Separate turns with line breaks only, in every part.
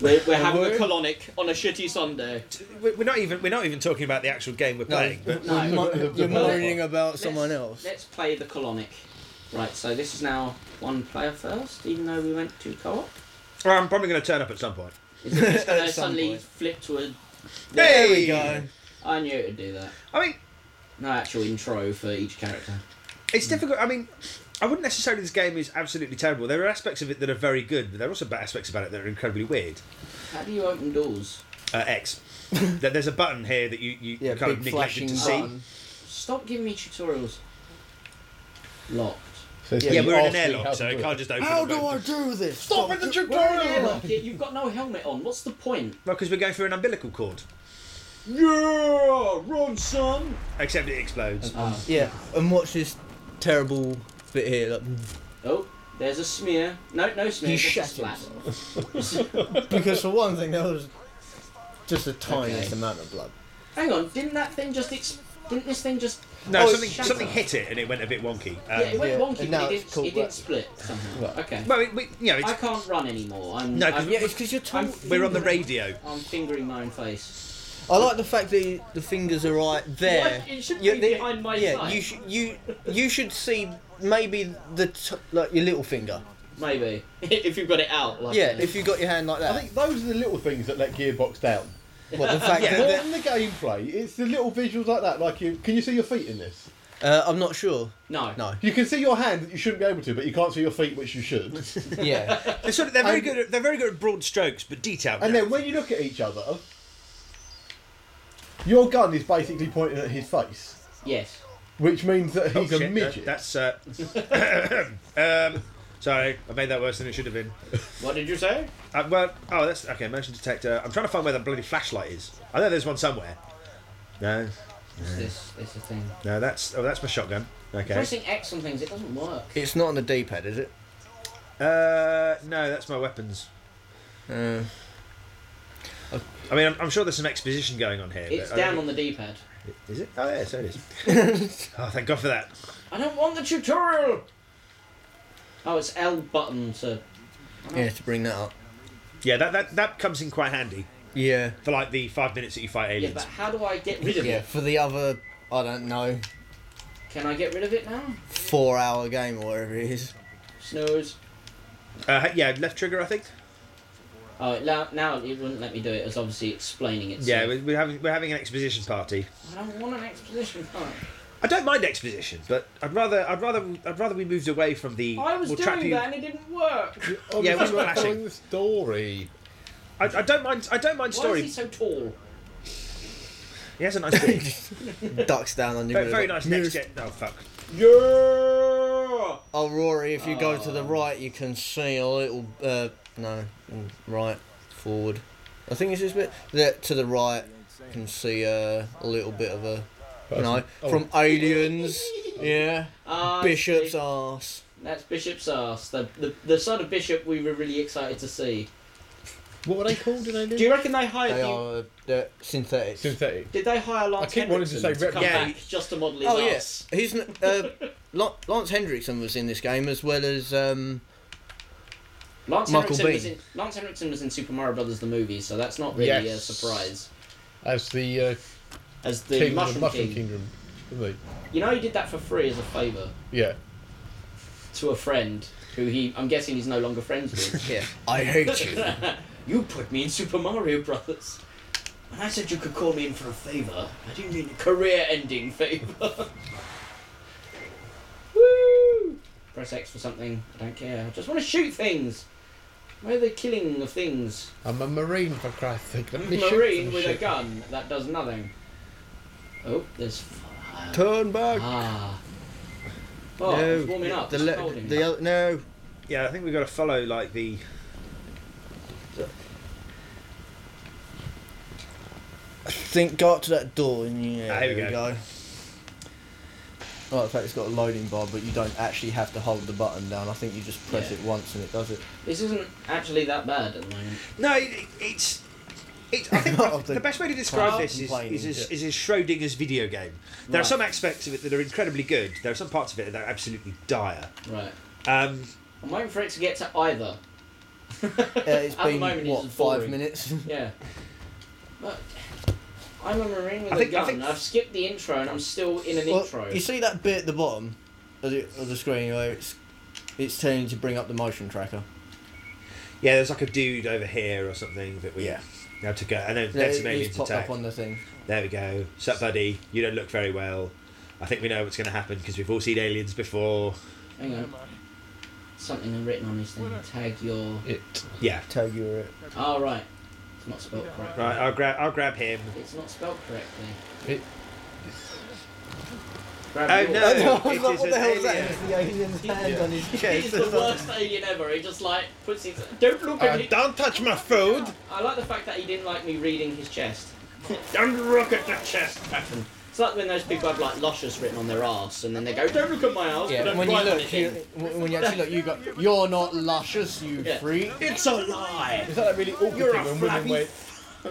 We're having a colonic on a shitty Sunday.
We're not even talking about the actual game we're playing. But
You're moaning about someone else.
Let's play the colonic. Right, so this is now one player first, even though we went to co-op.
Well, I'm probably going to turn up at some point.
Is it just going to suddenly flip to a...
There we go.
I knew it would do that.
I mean...
No actual intro for each character.
It's difficult. I mean, I wouldn't necessarily this game is absolutely terrible. There are aspects of it that are very good, but there are also aspects about it that are incredibly weird.
How do you open doors?
X. There's a button here that you kind of neglected to see.
Stop giving me tutorials. Locked.
So
yeah, we're in an airlock, so it can't just open.
How do I do this?
Stop with the tutorial!
You've got no helmet on. What's the point?
Well, because we're going through an umbilical cord.
Yeah, run, son.
Except it explodes.
Yeah, and watch this terrible bit here. Like,
oh, there's a smear. No smear.
He
just
shat
a splat.
because for one thing, there was just the tiniest amount of blood.
Hang on, didn't this thing just?
No,
Oh,
something hit it and it went a bit wonky.
Yeah, it went wonky,
now
but
it's
it didn't split somehow.
Right.
Okay.
Well, it's,
I can't run anymore.
It's because you're tall.
we're on the radio.
I'm fingering my own face.
I like the fact that the fingers are right there.
What? It should be behind my sight.
You should see maybe like your little finger.
Maybe if you've got it out. Like
if you got your hand like that.
I think those are the little things that let Gearbox down.
What, the fact
More
that
than the gameplay, it's the little visuals like that. Like can you see your feet in this?
I'm not sure.
No.
You can see your hand that you shouldn't be able to, but you can't see your feet, which you should.
Yeah.
They're very good. They're very good at broad strokes, but detailed.
And then when you look at each other, your gun is basically pointing at his face.
Yes.
Which means that he's a midget.
That's sorry, I made that worse than it should have been.
What did you say?
That's okay. Motion detector. I'm trying to find where the bloody flashlight is. I know there's one somewhere. No.
What's this? This a thing.
No, that's my shotgun. Okay.
Pressing X on things, it doesn't work.
It's not on the D-pad, is it?
No, that's my weapons. I mean, I'm sure there's some exposition going on here.
It's down on the D-pad.
Is it? Oh, yeah, so it is. Oh, thank God for that.
I don't want the tutorial! Oh, it's L button to...
Yeah, to bring that up.
Yeah, that comes in quite handy.
Yeah.
For like the 5 minutes that you fight aliens.
Yeah, but how do I get rid of
Yeah,
it?
for the other, I don't know,
Can I get rid of it now?
4-hour game or whatever it is.
Snooze.
Yeah, left trigger, I think.
Oh, now it wouldn't let me do it. It's obviously explaining itself.
Yeah, we're having an exposition party.
I don't want an exposition party.
I don't mind exposition, but I'd rather we moved away from the.
I was doing that and it didn't work.
Yeah,
we're
flashing.
telling the story.
I don't mind story.
Why is he so tall?
He has a nice beard.
Ducks down on your
Very nice next gen. Oh fuck.
Yeah.
Oh, Rory, if you go to the right, you can see a little. Right, forward. I think it's this bit. To the right, you can see a little bit of a. From Aliens. Yeah. Bishop's arse.
That's Bishop's arse. The sort of Bishop we were really excited to see.
What were they called in Aliens?
Do you reckon they hired
They are synthetic.
Synthetic.
Did they hire Lance
I keep wanting to say
Henriksen to come
yeah.
back just to model his
Oh
arse?
yes, Lance Henriksen was in this game as well as Michael Bean.
Lance Henriksen was in Super Mario Brothers the movie, so that's not really a surprise.
As the King
Mushroom
of the Mushroom
King.
Kingdom, didn't
You know, he did that for free as a favour
he? Yeah.
to a friend who I'm guessing he's no longer friends with.
Yeah, I hate you.
You put me in Super Mario Brothers. When I said you could call me in for a favour, I didn't mean a career-ending favour. Woo! Press X for something. I don't care. I just want to shoot things. Where the killing of things?
I'm a Marine, for Christ's sake. Let me shoot
Marine
some
with a
shit.
gun that does nothing. Oh, there's fire.
Turn back.
Ah. Oh, it's warming up. It's cold in here.
No.
Yeah, I think we've got to follow like the.
I think go up to that door and yeah,
here we
there
go.
I like the fact it's got a loading bar, but you don't actually have to hold the button down. I think you just press it once and it does it.
This isn't actually that bad at the moment.
No, it's. I think the best way to describe this is a Schrodinger's video game. There are some aspects of it that are incredibly good. There are some parts of it that are absolutely dire.
Right.
Um,
I'm waiting for it to get to either.
It's
At the
been,
moment,
what,
it's
5
boring.
minutes?
Yeah. But I'm a Marine with
I
a
think- I
gun.
think-
I've skipped the intro and I'm still in an
Well,
intro.
you see that bit at the bottom of the screen where it's telling you to bring up the motion tracker?
Yeah, there's like a dude over here or something that we have to go. And then some aliens
It's popped
attack.
up on the thing.
There we go. Sup, buddy? You don't look very well. I think we know what's going to happen because we've all seen aliens before.
Hang on. Something written on this thing. Tag your...
Yeah.
Tag you it.
Oh, right. It's not spelled correctly.
Right, I'll grab him.
It's not spelled correctly.
Oh
Grab
no!
yours.
It is
What the
an
hell is that?
alien.
It's the alien's hand on his
He's
chest.
the worst alien ever. He just like puts his... Don't look at me.
Don't touch my food.
I like the fact that he didn't like me reading his chest. Don't look at the chest pattern. It's like when those people have like luscious written on their arse and then they go, don't look at my arse.
Yeah,
but
when
don't
you
write
look,
anything."
when you actually look, you go, you're not luscious, you
Yeah.
freak.
It's a lie.
Is that that really awkward
You're
thing
a
when women
flabby
wear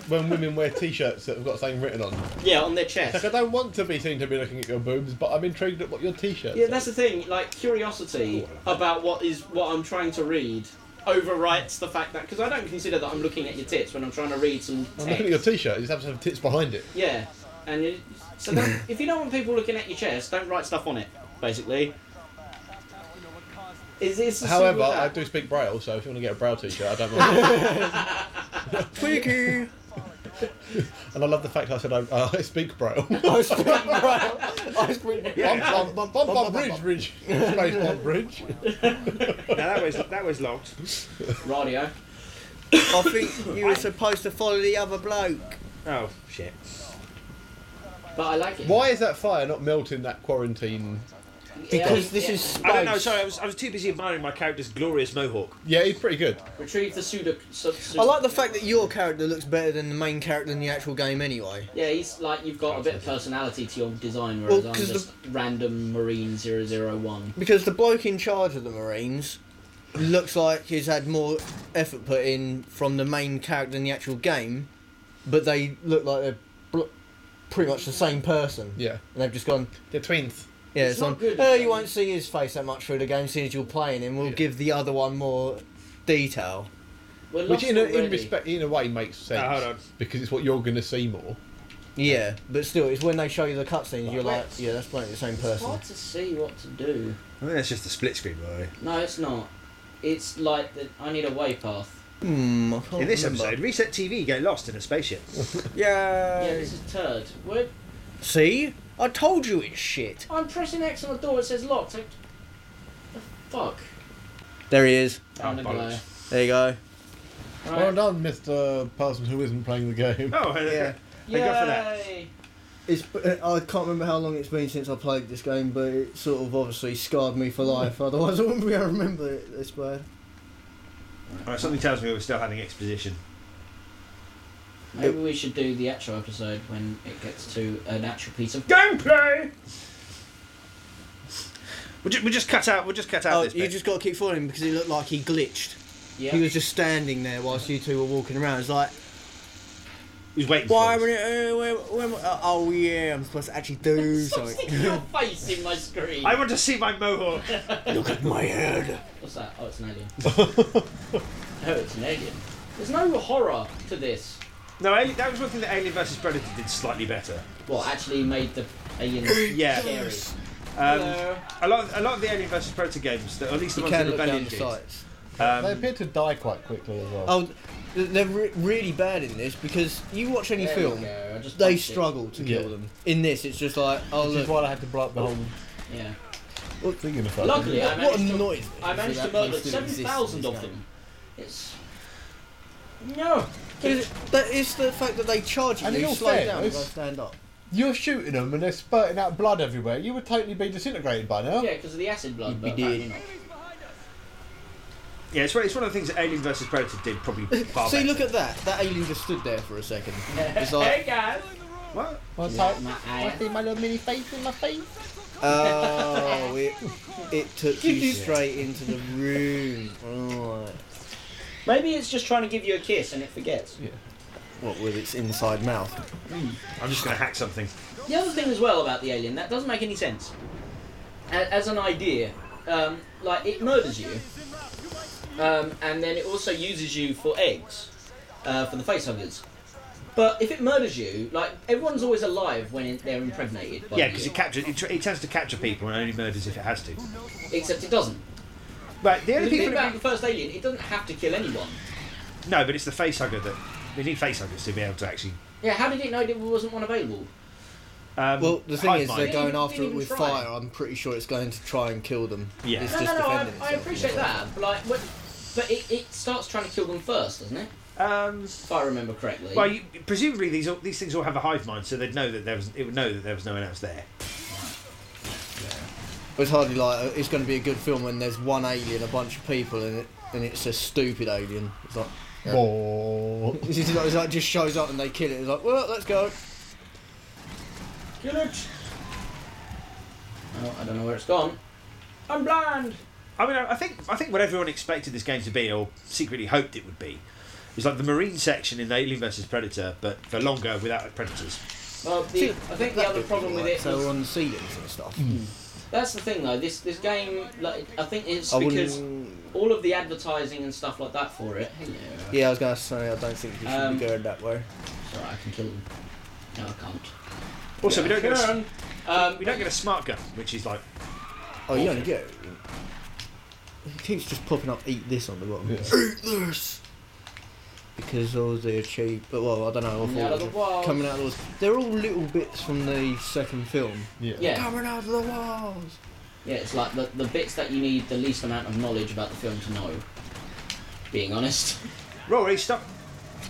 when women wear t-shirts that have got something written on?
Yeah, on their
Like,
chest.
I don't want to be seen to be looking at your boobs, but I'm intrigued at what your t-shirt
Yeah,
says.
that's the thing. Like curiosity about what I'm trying to read overwrites the fact that because I don't consider that I'm looking at your tits when I'm trying to read some text.
I'm looking at your t-shirt, you just have some tits behind it.
Yeah, and so if you don't want people looking at your chest, don't write stuff on it. Basically. It's as simple
However,
as that.
I do speak Braille, so if you want to get a Braille t-shirt, I don't mind.
Tweaky.
And I love the fact I said I speak Braille.
I speak Braille. I speak
Bum, bridge. Space bomb bridge.
Now that was locked.
Radio.
I think you were supposed to follow the other bloke.
Oh shit!
But I like it.
Why is that fire not melting that quarantine?
Because this is space.
I don't know. Sorry, I was too busy admiring my character's glorious mohawk.
Yeah, he's pretty good.
Retrieve the pseudo.
I like the fact that your character looks better than the main character in the actual game anyway.
Yeah, he's like you've got a bit of personality to your design, whereas
Well,
I'm
'cause
just random Marine 001.
Because the bloke in charge of the Marines looks like he's had more effort put in from the main character in the actual game, but they look like they're pretty much the same person.
Yeah.
And they've just gone,
They're twins.
yeah,
It's
it's
not
on.
good,
Oh,
it's
you
not-
won't see his face that much through the game, seeing as you're playing him. We'll
Yeah.
give the other one more detail.
We're
Which
lost
in
already.
a way makes sense.
Hold on.
Because it's what you're going to see more.
Yeah, but still, it's when they show you the cutscenes, you're like,
Let's-
yeah, that's playing the same
It's
person.
hard to see what to do.
I think that's just a split screen, boy.
No, it's not. It's like I need a way path.
I can't
In this
remember.
episode, Reset.TV get lost in a spaceship.
Yeah,
Yeah.
this is turd. Where
See? I told you it's shit.
I'm pressing X on the door. It says locked. The fuck.
There he is.
Found the guy.
bollocks.
There you go.
Well
Right.
done, Mr. Person who isn't playing the game.
Oh,
Yeah.
Thank God for that.
Yay!
It's, I can't remember how long it's been since I played this game, but it sort of obviously scarred me for life. Otherwise, I wouldn't be able to remember it this bad.
Alright, something tells me we're still having exposition.
Maybe we should do the actual episode when it gets to an actual piece of gameplay.
We'll just cut out. We'll just cut out
Oh,
this
you
bit.
just got to keep following him because he looked like he glitched.
Yeah.
He was just standing there whilst you two were walking around. It's like,
He was waiting
why?
for us.
Oh yeah, I'm supposed to actually do
Stop
something.
sticking your face in my screen.
I want to see my mohawk.
Look at my head.
What's that? Oh, it's an alien. Oh, it's an alien. There's no horror to this.
No, that was one thing that Alien vs Predator did slightly better.
What actually made the alien
Yeah.
scary?
A lot of the Alien vs Predator games, at least the
You
ones that
can look
Rebellion
down the
did.
sights.
They appear to die quite quickly as well.
Oh, they're really bad in this because you watch any
There we
film,
go, I just
they
punched it.
struggle to kill
Yeah.
them. In this, it's just like, oh
Which
look.
is why I had to blow up the whole
Yeah.
thing in the front.
Luckily, I
What
managed to,
annoys me
I
is
managed
that
to
that
murder
place still exists in
7,000
this
of
game.
them. It's no.
It's the fact that they charge you,
And in
you
all
slow down and
fairness-
go stand up.
You're shooting them and they're spurting out blood everywhere. You would totally be disintegrated by now.
Yeah, because of the acid blood.
You'd
But
be dead.
apparently not.
Yeah, it's one of the things that Alien vs Predator did probably far
See,
better.
look at that. That alien just stood there for a second. It's
Hey
like,
guys.
What?
What's
Yeah,
that?
my
I
eye.
see my little mini face in my face.
oh, it took you straight into the room. Right.
Maybe it's just trying to give you a kiss and it forgets.
Yeah.
What with its inside mouth?
I'm just going to hack something.
The other thing as well about the alien that doesn't make any sense. As an idea, like it murders you, And then it also uses you for eggs, for the facehuggers. But if it murders you, like, everyone's always alive when they're impregnated.
Yeah, because it tends to capture people and only murders if it has to.
Except it doesn't.
But the only people
about the first alien, it doesn't have to kill anyone.
No, but it's the facehugger that we need facehuggers to be able to actually.
Yeah, how did it know there wasn't one available?
Well, the thing is, they're going
Didn't
after it
even
with
try.
fire. I'm pretty sure it's going to try and kill them.
Yeah.
It's
No,
just defending
I
itself.
appreciate that, but like, but it starts trying to kill them first, doesn't it? If I remember correctly.
Well, presumably these things all have a hive mind, so they'd know that it would know that there was no one else there.
But it's hardly like it's going to be a good film when there's one alien, a bunch of people in it, and it's a stupid alien. It's like,
Oh.
it's like just shows up and they kill it. It's like, well, let's go.
Kill it! Oh, I don't know where it's gone. I'm blind!
I mean, I think what everyone expected this game to be, or secretly hoped it would be, is like the Marine section in the Alien vs Predator, but for longer without predators.
Well, I think the other problem with it
So
is...
on the ceilings and stuff.
That's the thing, though. This game, like, I think it's
I
because
wouldn't-
all of the advertising and stuff like that for it... Hello.
Yeah, I was going to say, I don't think you should be going that way.
Sorry, I can kill them. No, I can't.
Also, we don't get
Turn.
we don't get a smart gun, which is like
Oh, you only get. It keeps just popping up. Eat this on the bottom.
Yeah.
Eat this. Because all the cheap. But well, I don't know. I
Coming out of the
thought
walls.
coming out of the walls. They're all little bits from the second film.
Yeah.
Yeah.
Coming out of the walls.
Yeah, it's like the bits that you need the least amount of knowledge about the film to know. Being honest.
Rory, stop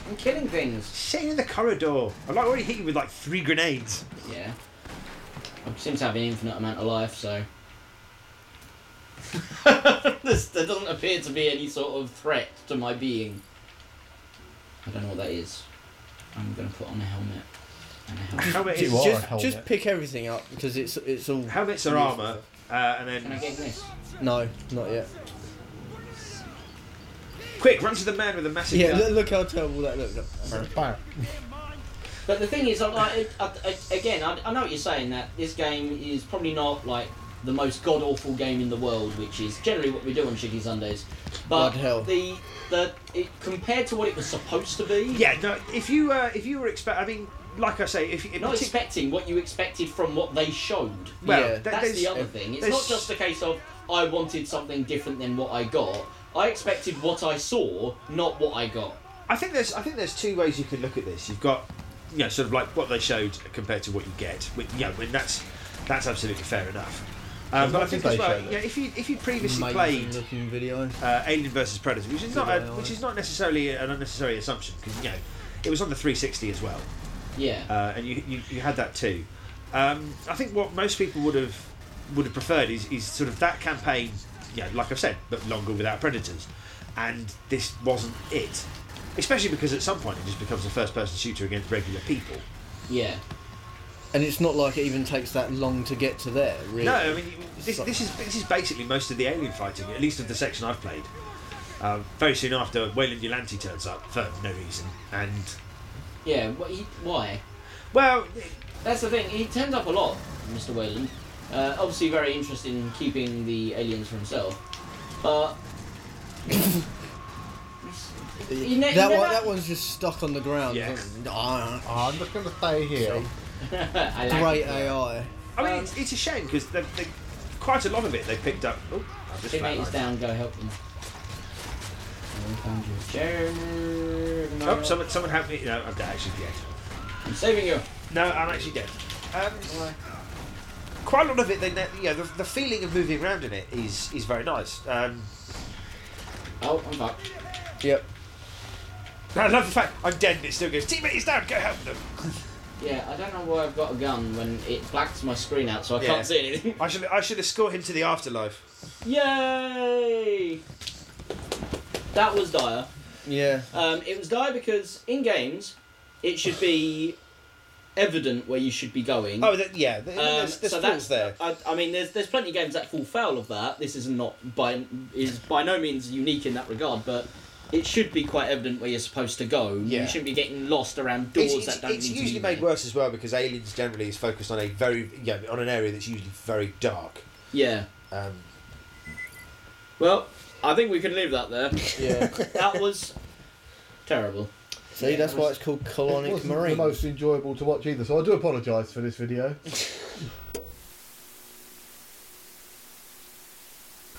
I'm killing things.
sitting in the corridor. I've like already hit you with like 3 grenades.
Yeah. I seem to have an infinite amount of life, so... there doesn't appear to be any sort of threat to my being. I don't know what that is. I'm going to put on a helmet. And a helmet.
Helmet
You
is
are.
Just,
helmet.
just pick everything up because it's all.
helmets are armour, and
Can I
then
get this?
No, not yet.
quick run to the man with the massive
Yeah,
gun.
look how terrible that looks.
Bang.
But the thing is, again, I know what you're saying, that this game is probably not like the most god-awful game in the world, which is generally what we do on Shitty Sundays. But
Blood hell.
compared to what it was supposed to be,
Yeah, no. If you were I mean, like I say, if
not expecting what you expected from what they showed.
well,
Yeah.
That's the other thing. It's
there's-
not just a case of I wanted something different than what I got. I expected what I saw, not what I got.
I think there's 2 ways you can look at this. You've got, sort of like what they showed compared to what you get. When that's absolutely fair enough. But I
what
think
did
as
they
well,
show
if you previously
Amazing
played
looking video.
Alien vs Predator, which is not necessarily an unnecessary assumption, because it was on the 360 as well,
Yeah.
and you had that too. I think what most people would have preferred is sort of that campaign, like I've said, but longer without predators, and this wasn't it. Especially because at some point it just becomes a first-person shooter against regular people.
Yeah.
And it's not like it even takes that long to get to there, really.
No, I mean this is basically most of the alien fighting, at least of the section I've played. Very soon after, Wayland Yulante turns up for no reason, and
Yeah. Why?
well,
That's the thing. He turns up a lot, Mr. Wayland. Obviously, very interested in keeping the aliens for himself, but
that one's just stuck on the ground.
Yeah.
Ah,
I'm just going to stay here.
I like
great
it.
AI.
I mean it's a shame because quite a lot of it they picked up. Oh, I've just
Teammate is
flatlined.
down. Go help them.
Oh, someone help me. No, I'm actually dead.
I'm saving you.
No, I'm actually dead. Quite a lot of it, the feeling of moving around in it is very nice.
Oh, I'm fucked.
Yep.
I love the fact I'm dead and it still goes, teammate is down, go help them.
Yeah, I don't know why I've got a gun when it blacks my screen out, so I
Yeah.
can't see anything.
I should escort him to the afterlife.
Yay! That was dire.
Yeah.
It was dire because in games, it should be evident where you should be going.
Oh, there's
so
flaws there.
I mean, there's plenty of games that fall foul of that. This is by no means unique in that regard, but it should be quite evident where you're supposed to go.
Yeah.
You shouldn't be getting lost around doors
It's
that don't need to
usually
be
made
there.
worse as well because Aliens generally is focused on a on an area that's usually very dark.
Yeah.
Um,
Well, I think we can leave that there.
Yeah.
That was terrible.
See, that's why it's called
It
Colonic
wasn't
Marines.
the most enjoyable to watch either, so I do apologise for this video.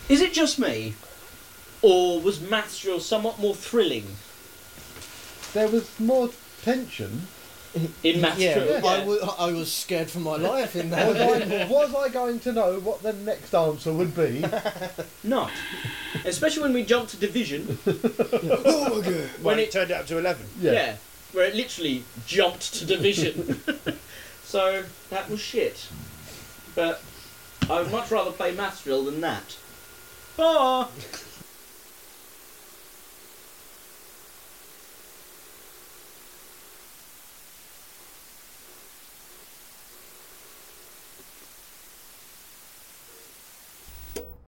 Is it just me, or was Maths Drill somewhat more thrilling
There was more tension.
in Maths
Yeah,
Drill?
I was scared for my life in that.
Was I going to know what the next answer would be?
Not. Especially when we jumped to Division.
Oh my god.
When it turned it up to 11.
Yeah. Where it literally jumped to Division. So, that was shit. But I would much rather play Maths Drill than that. Bye!